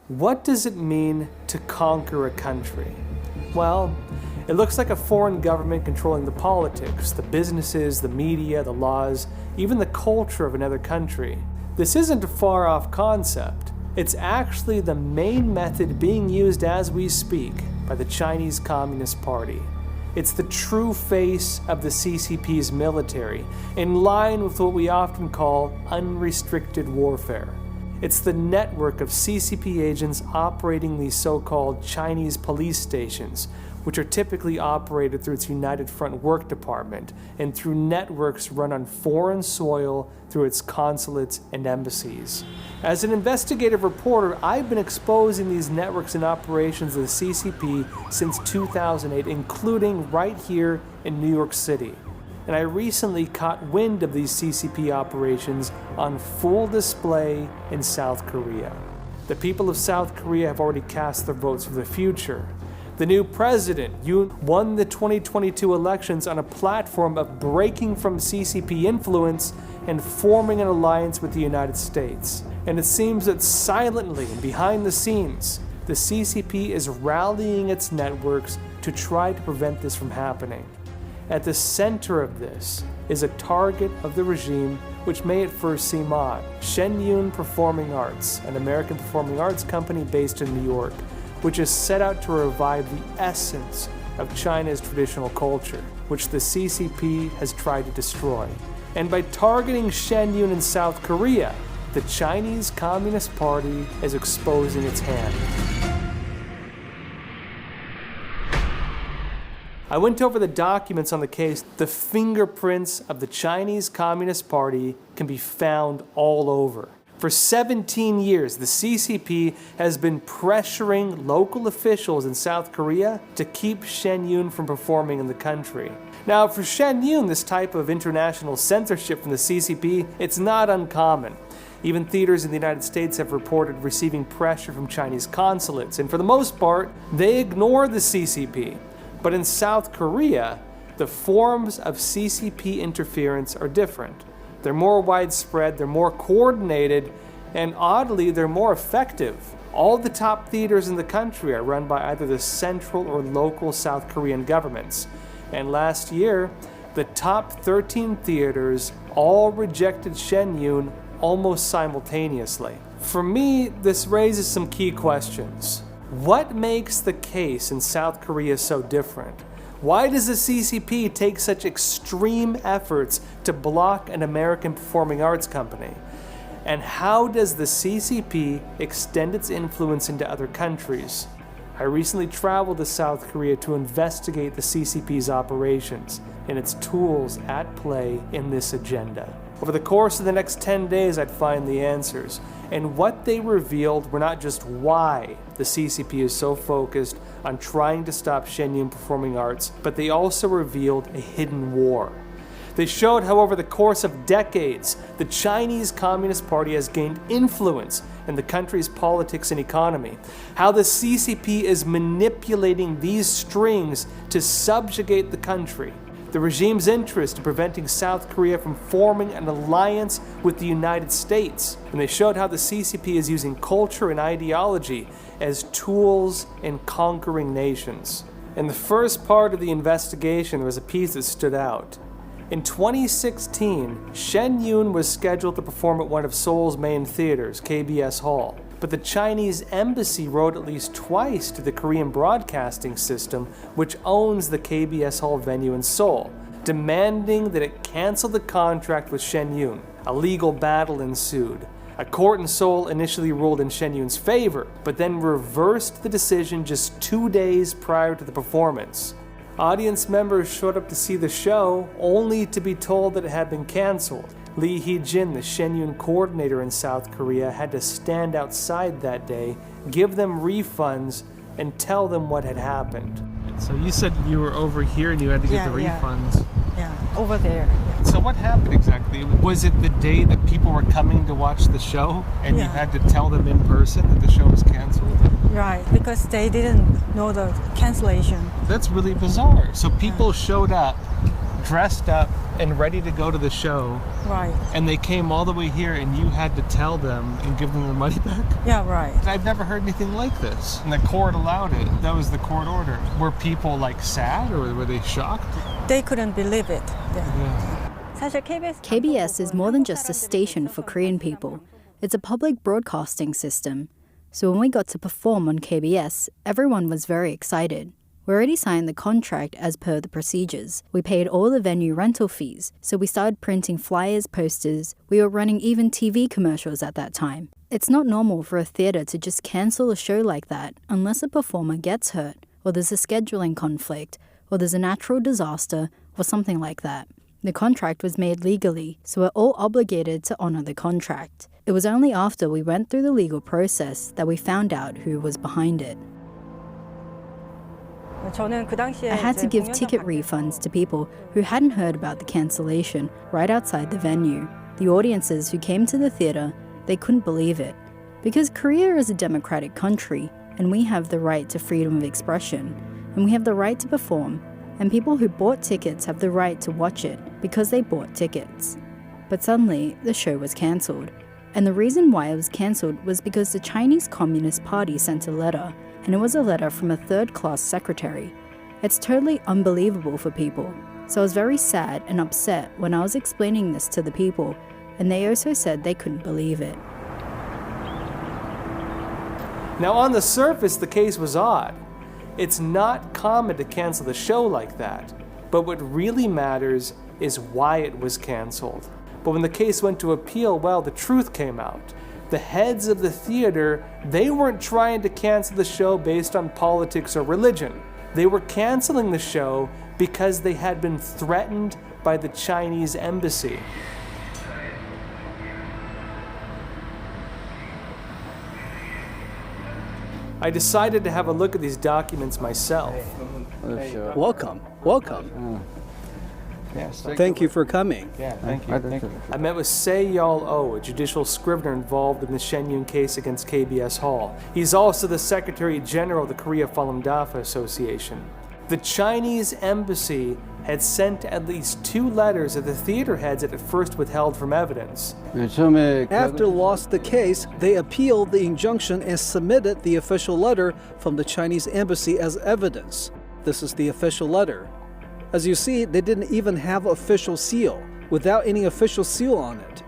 What does it mean to conquer a country? Well, it looks like a foreign government controlling the politics, the businesses, the media, the laws, even the culture of another country. This isn't a far-off concept. It's actually the main method being used as we speak by the Chinese Communist Party. It's the true face of the CCP's military, in line with what we often call unrestricted warfare. It's the network of CCP agents operating these so-called Chinese police stations, which are typically operated through its United Front Work Department and through networks run on foreign soil through its consulates and embassies. As an investigative reporter, I've been exposing these networks and operations of the CCP since 2008, including right here in New York City. And I recently caught wind of these CCP operations on full display in South Korea. The people of South Korea have already cast their votes for the future. The new president Yoon won the 2022 elections on a platform of breaking from CCP influence and forming an alliance with the United States. And it seems that silently and behind the scenes, the CCP is rallying its networks to try to prevent this from happening. At the center of this is a target of the regime which may at first seem odd. Shen Performing Arts, an American performing arts company based in New York, which is set out to revive the essence of China's traditional culture, which the CCP has tried to destroy. And by targeting Shen in South Korea, the Chinese Communist Party is exposing its hand. I went over the documents on the case. The fingerprints of the Chinese Communist Party can be found all over. For 17 years, the CCP has been pressuring local officials in South Korea to keep Shen from performing in the country. Now, for Shen this type of international censorship from the CCP, it's not uncommon. Even theaters in the United States have reported receiving pressure from Chinese consulates, and for the most part, they ignore the CCP. But in South Korea, the forms of CCP interference are different. They're more widespread, they're more coordinated, and oddly, they're more effective. All the top theaters in the country are run by either the central or local South Korean governments. And last year, the top 13 theaters all rejected Shen almost simultaneously. For me, this raises some key questions. What makes the case in South Korea so different? Why does the CCP take such extreme efforts to block an American performing arts company? And how does the CCP extend its influence into other countries? I recently traveled to South Korea to investigate the CCP's operations and its tools at play in this agenda. Over the course of the next 10 days, I'd find the answers. And what they revealed were not just why the CCP is so focused on trying to stop Shen performing arts, but they also revealed a hidden war. They showed how over the course of decades, the Chinese Communist Party has gained influence in the country's politics and economy, how the CCP is manipulating these strings to subjugate the country, the regime's interest in preventing South Korea from forming an alliance with the United States. And they showed how the CCP is using culture and ideology as tools in conquering nations. In the first part of the investigation, there was a piece that stood out. In 2016, Shen was scheduled to perform at one of Seoul's main theaters, KBS Hall. But the Chinese embassy wrote at least twice to the Korean Broadcasting System, which owns the KBS Hall venue in Seoul, demanding that it cancel the contract with Shen. A legal battle ensued. A court in Seoul initially ruled in Shen favor, but then reversed the decision just 2 days prior to the performance. Audience members showed up to see the show, only to be told that it had been canceled. Lee Hee-jin, the Shen coordinator in South Korea, had to stand outside that day, give them refunds, and tell them what had happened. So you said you were over here and you had to get the refunds. Yeah, over there. So what happened exactly? Was it the day that people were coming to watch the show and you had to tell them in person that the show was canceled? Right, because they didn't know the cancellation. That's really bizarre. So people showed up, dressed up and ready to go to the show, Right. and they came all the way here and you had to tell them and give them their money back? Yeah, right. I've never heard anything like this. And the court allowed it. That was the court order. Were people like sad or were they shocked? They couldn't believe it. Yeah. KBS is more than just a station for Korean people. It's a public broadcasting system. So when we got to perform on KBS, everyone was very excited. We already signed the contract as per the procedures. We paid all the venue rental fees, so we started printing flyers, posters. We were running even TV commercials at that time. It's not normal for a theatre to just cancel a show like that unless a performer gets hurt, or there's a scheduling conflict, or there's a natural disaster, or something like that. The contract was made legally, so we're all obligated to honor the contract. It was only after we went through the legal process that we found out who was behind it. I had to give ticket refunds to people who hadn't heard about the cancellation right outside the venue. The audiences who came to the theatre, they couldn't believe it. Because Korea is a democratic country, and we have the right to freedom of expression, and we have the right to perform, and people who bought tickets have the right to watch it because they bought tickets. But suddenly, the show was cancelled. And the reason why it was cancelled was because the Chinese Communist Party sent a letter, and it was a letter from a third-class secretary. It's totally unbelievable for people. So I was very sad and upset when I was explaining this to the people, and they also said they couldn't believe it. Now, on the surface, the case was odd. It's not common to cancel the show like that, but what really matters is why it was canceled. But when the case went to appeal, well, the truth came out. The heads of the theater, they weren't trying to cancel the show based on politics or religion. They were canceling the show because they had been threatened by the Chinese embassy. I decided to have a look at these documents myself. Welcome. Thank you for coming. Thank you. I met with Se-Yal Oh, a judicial scrivener involved in the Shen case against KBS Hall. He's also the Secretary General of the Korea Falun Dafa Association. The Chinese embassy had sent at least 2 letters that the theater heads had at first withheld from evidence. After lost the case, they appealed the injunction and submitted the official letter from the Chinese embassy as evidence. This is the official letter. As you see, they didn't even have official seal, without any official seal on it.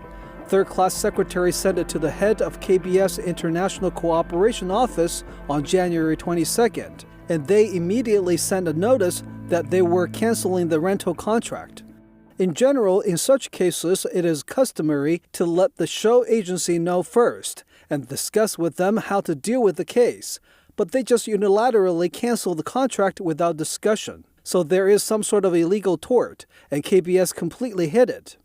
Third-class secretary sent it to the head of KBS International Cooperation Office on January 22nd, and they immediately sent a notice that they were canceling the rental contract. In general, in such cases, it is customary to let the show agency know first and discuss with them how to deal with the case, but they just unilaterally cancel the contract without discussion. So there is some sort of illegal tort, and KBS completely hid it.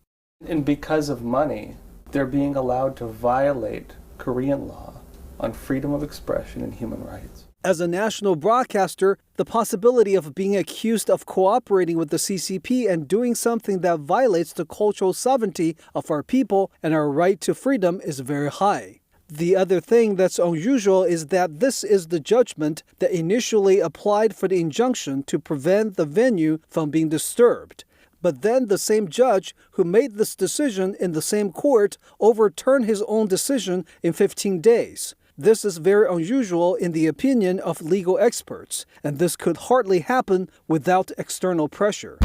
And because of money, they're being allowed to violate Korean law on freedom of expression and human rights. As a national broadcaster, the possibility of being accused of cooperating with the CCP and doing something that violates the cultural sovereignty of our people and our right to freedom is very high. The other thing that's unusual is that this is the judgment that initially applied for the injunction to prevent the venue from being disturbed. But then the same judge who made this decision in the same court overturned his own decision in 15 days. This is very unusual in the opinion of legal experts, and this could hardly happen without external pressure.